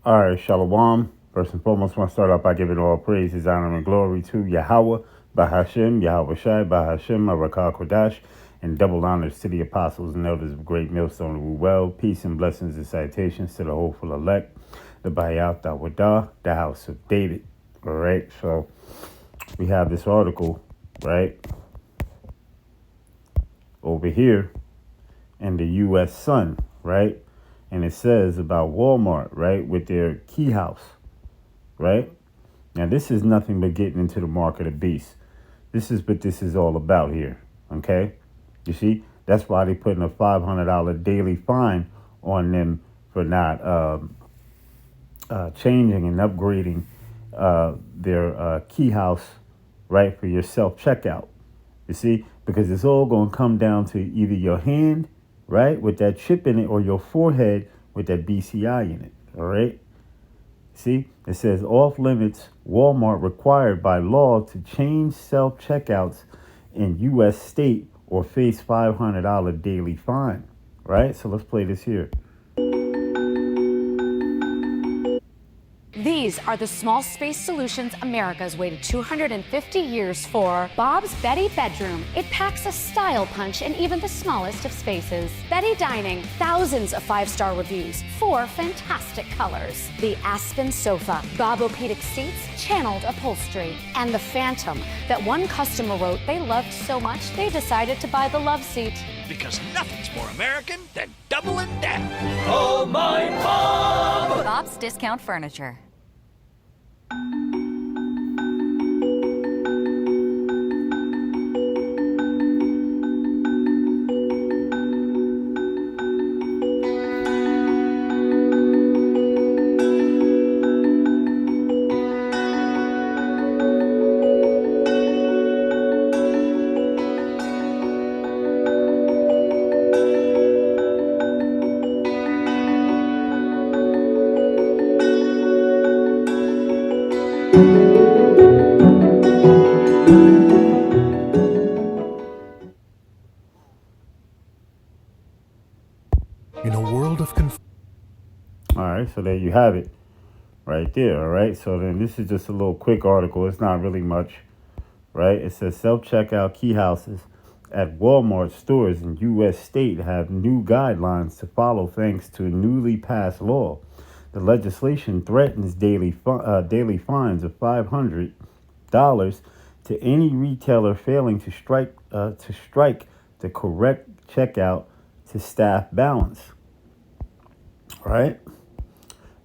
All right, Shalom. First and foremost, I want to start off by giving all praise, honor, and glory to Yahweh, Bahashem, Yahweh Shai, Bahashem, Marakah Kodash, and double honors to the apostles and elders of Great Millstone of Well. Peace and blessings and salutations to the hopeful elect, the Bayat Dawadah, the house of David. All right, so we have this article, right, over here in the U.S. Sun, right? And it says about Walmart, right, with their key house, right? Now, this is nothing but getting into the mark of the beast. This is what this is all about here, okay? You see, that's why they putting a $500 daily fine on them for not changing and upgrading their key house, right, for your self-checkout. You see, because it's all going to come down to either your hand, right, with that chip in it, or your forehead with that BCI in it. All right. See, it says off limits Walmart required by law to change self checkouts in U.S. state or face $500 daily fine. Right. So let's play this here. These are the small space solutions America's waited 250 years for. Bob's Betty Bedroom. It packs a style punch in even the smallest of spaces. Betty Dining. Thousands of 5-star reviews. 4 fantastic colors. The Aspen Sofa. Bobopedic seats. Channeled upholstery. And the Phantom that one customer wrote they loved so much they decided to buy the love seat. Because nothing's more American than doubling down. Oh, my Bob! Bob's Discount Furniture. In a world of All right. So there you have it right there. All right. So then this is just a little quick article. It's not really much. Right. It says self-checkout key houses at Walmart stores in U.S. state have new guidelines to follow thanks to a newly passed law. The legislation threatens daily fines of $500 to any retailer failing to strike the correct checkout to staff balance. Right?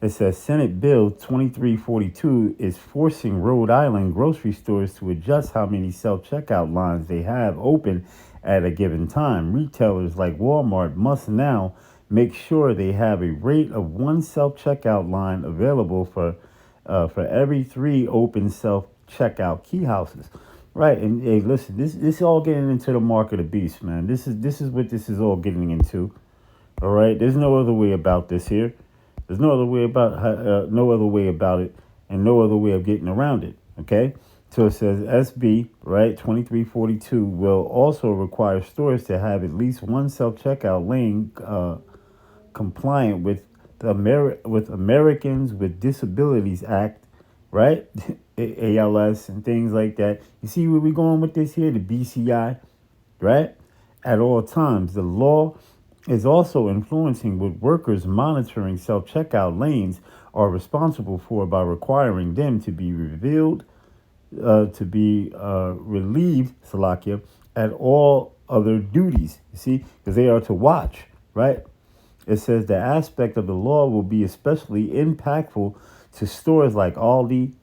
It says Senate Bill 2342 is forcing Rhode Island grocery stores to adjust how many self-checkout lines they have open at a given time. Retailers like Walmart must now make sure they have a rate of one self-checkout line available for every 3 open self-checkout key houses. Right, and hey, listen, this is all getting into the mark of the beast, man. This is what this is all getting into. All right, there's no other way about this here. There's no other way about it, and no other way of getting around it. Okay, so it says SB right 2342 will also require stores to have at least one self-checkout lane compliant with the Americans with Disabilities Act, right? ALS and things like that. You see where we're going with this here? The BCI, right? At all times, the law is also influencing what workers monitoring self-checkout lanes are responsible for by requiring them to be relieved, Salakia, at all other duties. You see, because they are to watch, right? It says the aspect of the law will be especially impactful to stores like Aldi,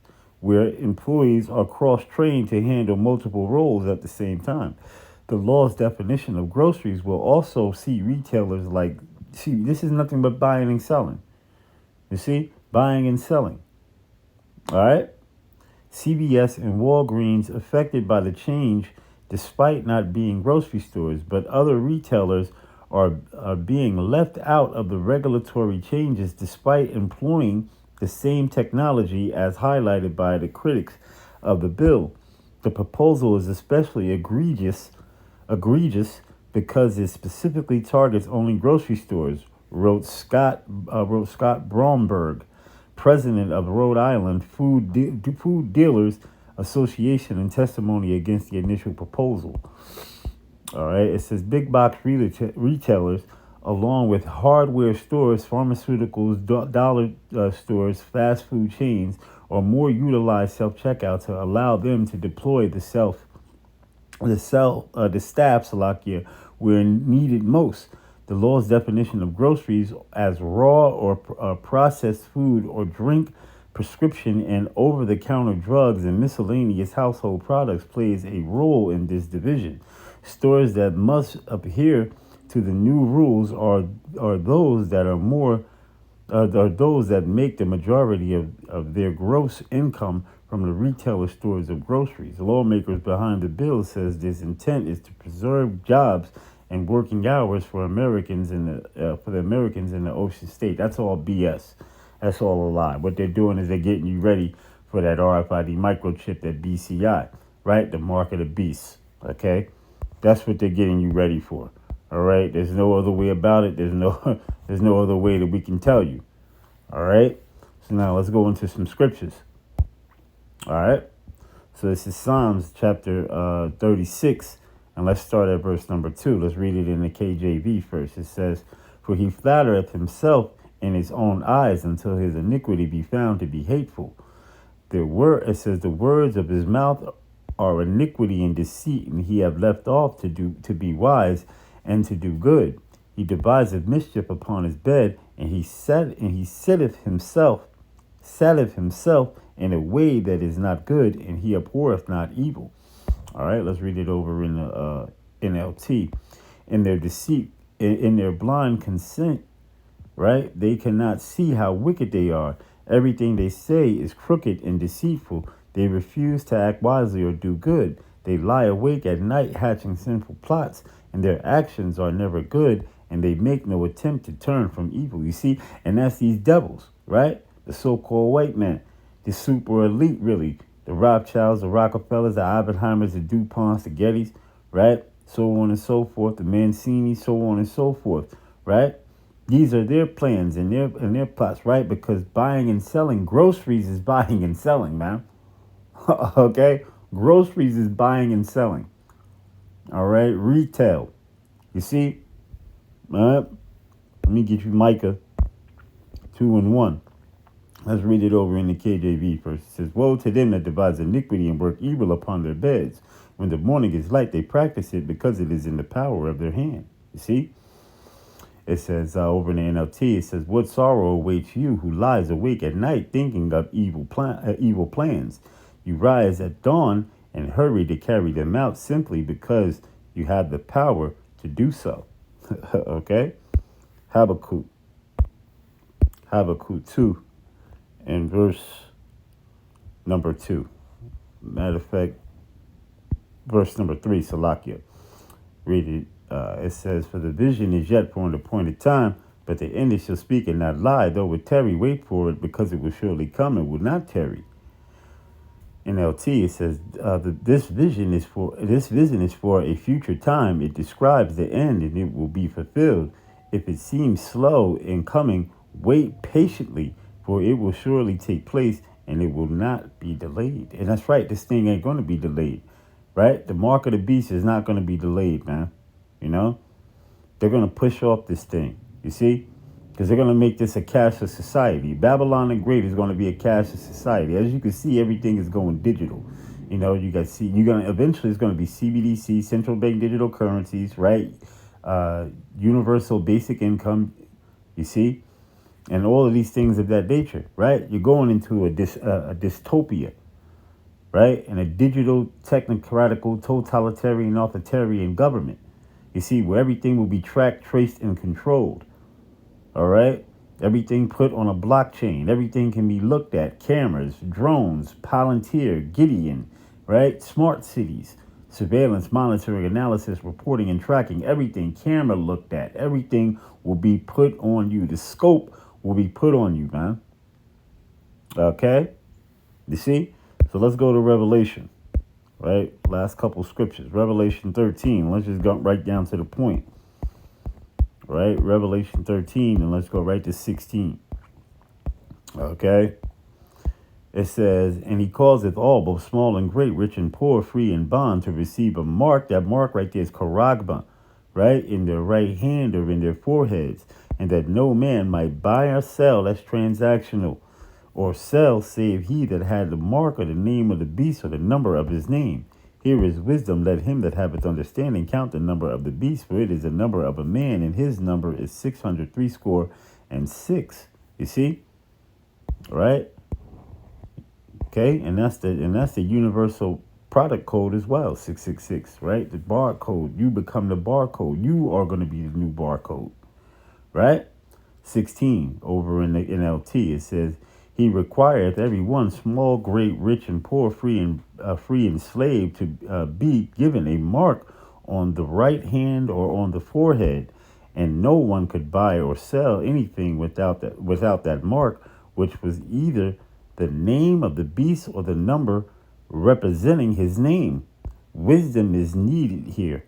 where employees are cross-trained to handle multiple roles at the same time. The law's definition of groceries will also see retailers this is nothing but buying and selling. You see, buying and selling. All right? CVS and Walgreens affected by the change despite not being grocery stores, but other retailers are being left out of the regulatory changes despite employing the same technology as highlighted by the critics of the bill. The proposal is especially egregious because it specifically targets only grocery stores, wrote Scott Bromberg, president of Rhode Island Food Dealers Association, in testimony against the initial proposal. All right, it says big box retailers, along with hardware stores, pharmaceuticals, dollar stores, fast food chains, or more utilize self-checkout to allow them to deploy the staff, Salakia, where needed most. The law's definition of groceries as raw or processed food or drink, prescription and over-the-counter drugs, and miscellaneous household products plays a role in this division. Stores that must adhere to the new rules are those that are those that make the majority of their gross income from the retailer stores of groceries. Lawmakers behind the bill says this intent is to preserve jobs and working hours for Americans in the Ocean State. That's all BS. That's all a lie. What they're doing is they're getting you ready for that RFID microchip, that BCI, right? The mark of the beast. Okay, that's what they're getting you ready for. All right. There's no other way about it. There's no other way that we can tell you. All right. So now let's go into some scriptures. All right. So this is Psalms chapter 36. And let's start at verse number 2. Let's read it in the KJV first. It says, "For he flattereth himself in his own eyes until his iniquity be found to be hateful. It says, the words of his mouth are iniquity and deceit, and he have left off to be wise and to do good. He deviseth mischief upon his bed, and he setteth himself in a way that is not good, and he abhorreth not evil." All right, let's read it over in the NLT. In their deceit, in their blind consent, right? They cannot see how wicked they are. Everything they say is crooked and deceitful. They refuse to act wisely or do good. They lie awake at night hatching sinful plots, and their actions are never good, and they make no attempt to turn from evil. You see, and that's these devils, right? The so-called white man, the super elite, really. The Rothschilds, the Rockefellers, the Oppenheimers, the DuPonts, the Gettys, right? So on and so forth, the Mancini, so on and so forth, right? These are their plans and their plots, right? Because buying and selling groceries is buying and selling, man. Okay? Groceries is buying and selling. All right? Retail. You see? All right? Let me get you Micah 2:1. Let's read it over in the KJV first. It says, "Woe to them that devise iniquity and work evil upon their beds. When the morning is light, they practice it because it is in the power of their hand." You see? It says over in the NLT, it says, "What sorrow awaits you who lies awake at night thinking of evil plans? You rise at dawn and hurry to carry them out simply because you have the power to do so." Okay? Habakkuk 2 and verse number 2. Matter of fact, verse number 3, Salakia. Read it. It says, "For the vision is yet for an appointed time, but the end shall speak and not lie. Though it tarry, wait for it, because it will surely come and will not tarry." In LT, it says, this vision is for a future time. It describes the end, and it will be fulfilled. If it seems slow in coming, wait patiently, for it will surely take place, and it will not be delayed. And that's right. This thing ain't going to be delayed, right? The mark of the beast is not going to be delayed, man. You know, they're going to push off this thing, you see, because they're going to make this a cashless society. Babylon the Great is going to be a cashless society. As you can see, everything is going digital. You know, eventually it's going to be CBDC, central bank digital currencies, right? Universal basic income, you see, and all of these things of that nature, right? You're going into a dystopia, right? And a digital, technocratical, totalitarian, authoritarian government. You see, where everything will be tracked, traced, and controlled. All right? Everything put on a blockchain. Everything can be looked at. Cameras, drones, Palantir, Gideon, right? Smart cities, surveillance, monitoring, analysis, reporting, and tracking. Everything camera looked at. Everything will be put on you. The scope will be put on you, man. Okay? You see? So let's go to Revelation. Right? Last couple scriptures. Revelation 13. Let's just go right down to the point. Right? Revelation 13, and let's go right to 16. Okay. It says, and he causeth all, both small and great, rich and poor, free and bond, to receive a mark. That mark right there is charagma, right? In their right hand or in their foreheads. And that no man might buy or sell, that's transactional, or sell, save he that had the mark or the name of the beast or the number of his name. Here is wisdom. Let him that haveth understanding count the number of the beast, for it is the number of a man, and his number is 666. You see? Right? Okay, and that's the universal product code as well, 666, right? The barcode. You become the barcode. You are going to be the new barcode, right? 16 over in the NLT, it says, he requireth every one, small, great, rich, and poor, free and slave, to be given a mark on the right hand or on the forehead, and no one could buy or sell anything without that mark, which was either the name of the beast or the number representing his name. Wisdom is needed here.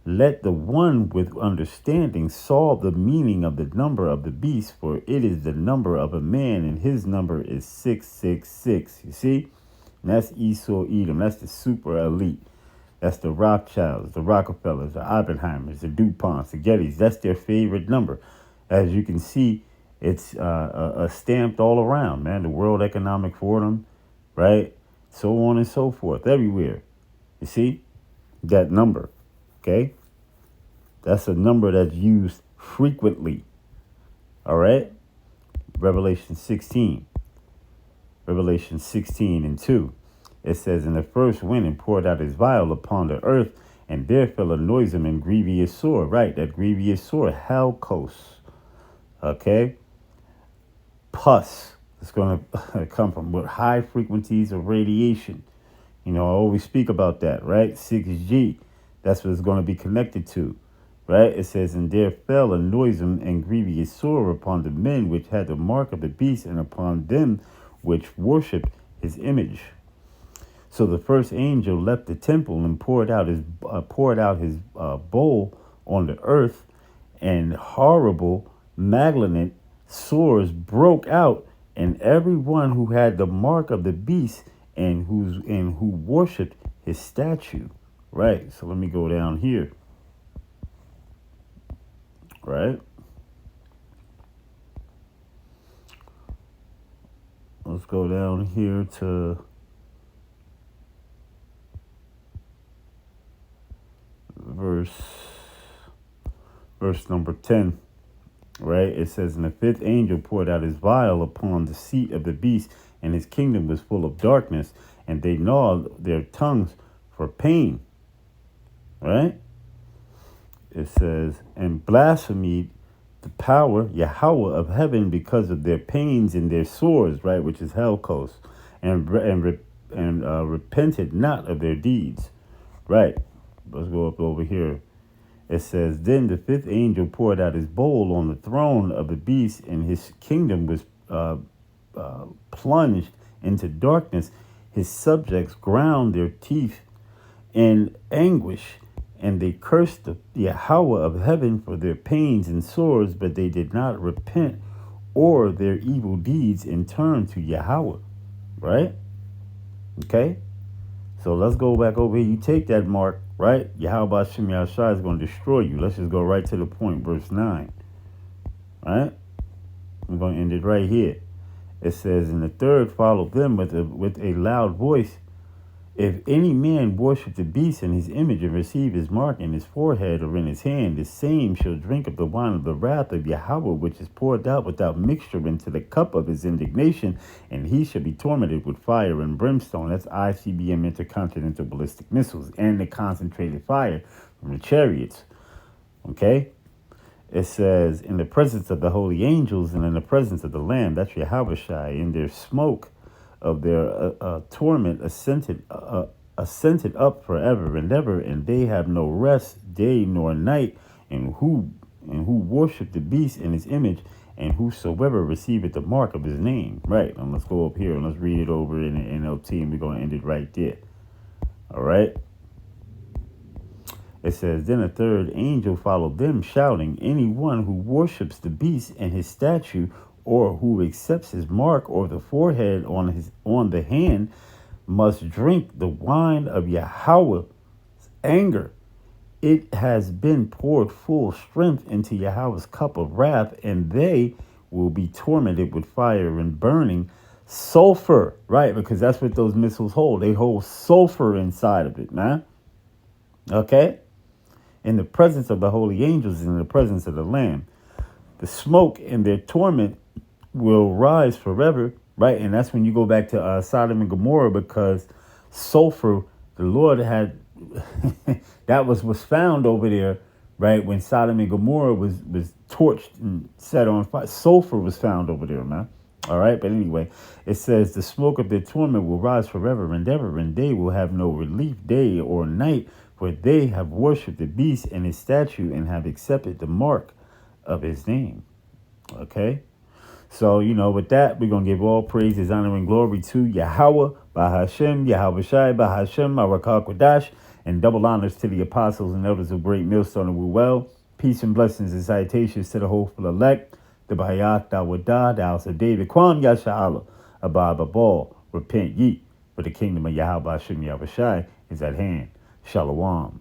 Let the one with understanding solve the meaning of the number of the beast, for it is the number of a man, and his number is 666. You see? And that's Esau Edom. That's the super elite. That's the Rothschilds, the Rockefellers, the Oppenheimers, the DuPonts, the Gettys. That's their favorite number. As you can see, it's stamped all around, man. The World Economic Forum, right? So on and so forth, everywhere. You see? That number, okay? That's a number that's used frequently, all right? Revelation 16 and 2. It says, and the first went and poured out his vial upon the earth, and there fell a noisome and grievous sore, right? That grievous sore, Halkos, okay? Pus. It's going to come from with high frequencies of radiation. You know, I always speak about that, right? 6G. That's what it's going to be connected to, right? It says, and there fell a noisome and grievous sore upon the men which had the mark of the beast, and upon them which worshipped his image. So the first angel left the temple and poured out his bowl on the earth, and horrible malignant sores broke out, and everyone who had the mark of the beast and who worshipped his statue. Right. So let me go down here. Right. Let's go down here to verse number 10. Right, it says, and the fifth angel poured out his vial upon the seat of the beast, and his kingdom was full of darkness, and they gnawed their tongues for pain. Right, it says, and blasphemed the power Yahweh of heaven because of their pains and their sores, right, which is Helkos, and repented not of their deeds. Right, let's go up over here. It says, then the fifth angel poured out his bowl on the throne of the beast, and his kingdom was plunged into darkness. His subjects ground their teeth in anguish, and they cursed the Yahweh of heaven for their pains and sores, but they did not repent or their evil deeds and turn to Yahweh. Right? Okay? So let's go back over here. You take that mark, right? Yahweh Shem Yahshua is going to destroy you. Let's just go right to the point, verse 9. Right? I'm going to end it right here. It says, and the third followed them with a loud voice. If any man worship the beast in his image and receive his mark in his forehead or in his hand, the same shall drink of the wine of the wrath of Yahweh, which is poured out without mixture into the cup of his indignation, and he shall be tormented with fire and brimstone. That's ICBM intercontinental ballistic missiles and the concentrated fire from the chariots. Okay? It says, in the presence of the holy angels and in the presence of the Lamb, that's Yahweh Shai, in their smoke of their torment ascended up forever and ever, and they have no rest day nor night, and who worship the beast in his image, and whosoever receiveth the mark of his name. Right, and let's go up here and let's read it over in the NLT, and we're going to end it right there. All right. It says, then a third angel followed them, shouting, anyone who worships the beast and his statue, or who accepts his mark or the forehead on the hand must drink the wine of Yahweh's anger. It has been poured full strength into Yahweh's cup of wrath, and they will be tormented with fire and burning sulfur, right? Because that's what those missiles hold. They hold sulfur inside of it, man. Okay? In the presence of the holy angels and in the presence of the Lamb. The smoke and their torment will rise forever, right? And that's when you go back to Sodom and Gomorrah, because sulfur, the Lord had, that was found over there, right? When Sodom and Gomorrah was torched and set on fire. Sulfur was found over there, man. All right. But anyway, it says the smoke of their torment will rise forever and ever, and they will have no relief day or night, for they have worshipped the beast and his statue and have accepted the mark of his name. Okay. So, with that, we're going to give all praises, honor, and glory to Yahweh, Bahashem, Yahweh Shai, Bahashem, Marakah Kodash, and double honors to the apostles and elders of Great Millstone and Well. Peace and blessings and salutations to the hopeful elect, the Bayat, Dawadah, the house of David, Kwam Yasha'Allah, Abba Babal, repent ye, for the kingdom of Yahweh Hashem Yahweh Shai is at hand. Shalom.